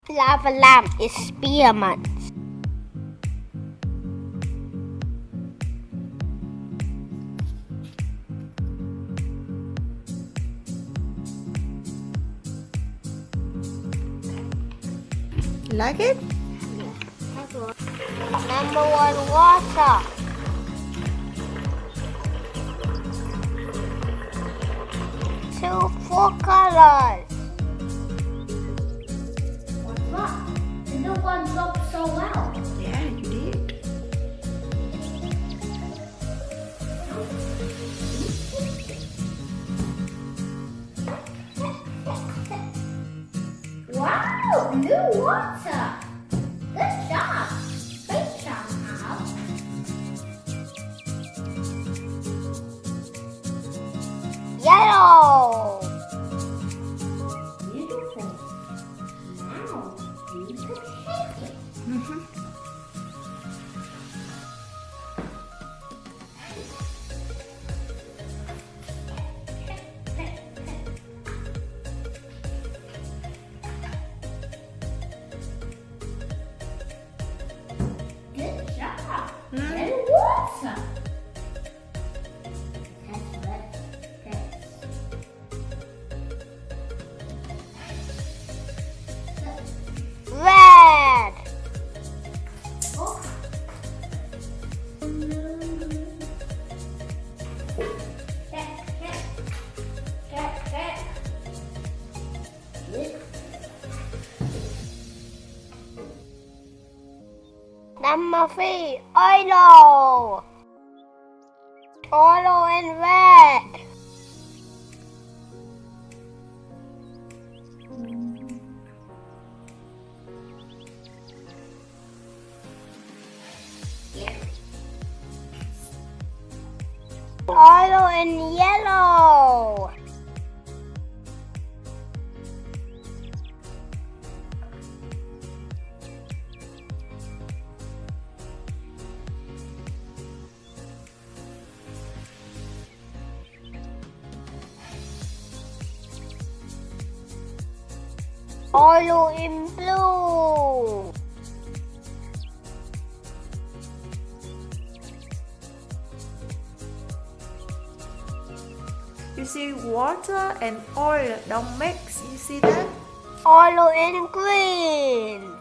Lava lamp is spearmint. Like it? Number 1, water. 2, 4 colors. What's that? Did no one drop so well? Yeah, you did. Wow, blue water. Good job. Great job, Al. Yellow. Beautiful. Now, you can shake it. Good job. Yellow water. Test red. Test. Red. Oh. Number 3, yellow. Yellow and red. Yellow and yellow. Yellow and blue. You see water and oil don't mix. You see that? Yellow and green.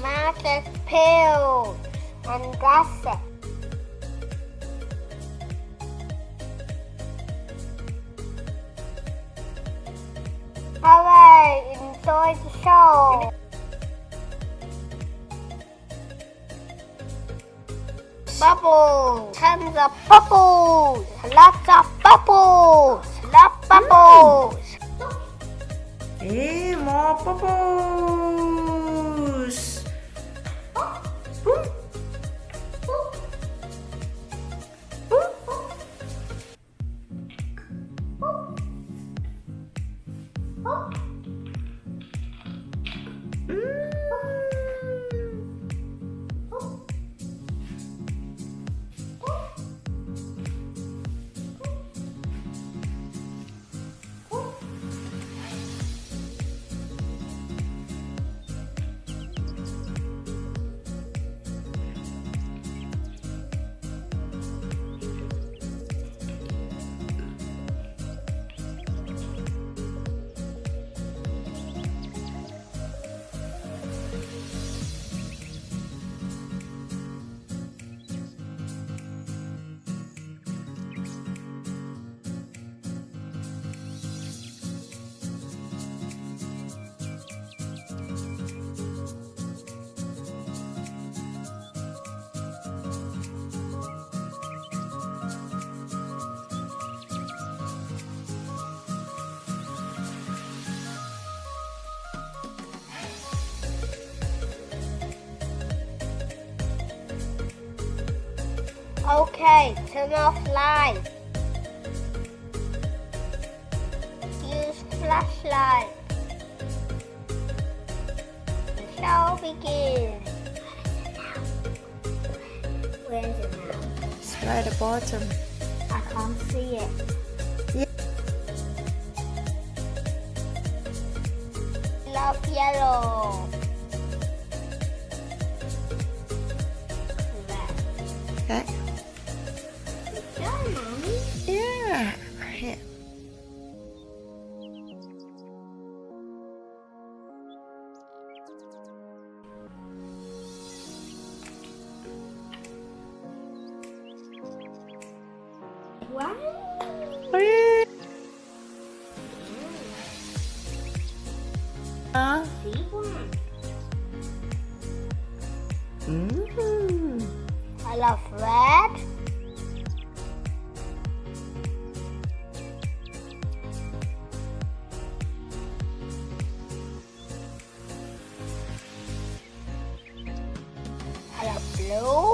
Magic pills and gases. Hooray! Enjoy the show. Bubbles, tons of bubbles, lots of bubbles, love bubbles. Hey, more bubbles. Boom. Okay, turn off light. Use flashlight. show begins. Where is it now? It's right at the bottom. I can't see it. Love yellow. Red. Okay. Yeah, Mommy. Yeah. Here. Wow. See one. I love red. I love blue.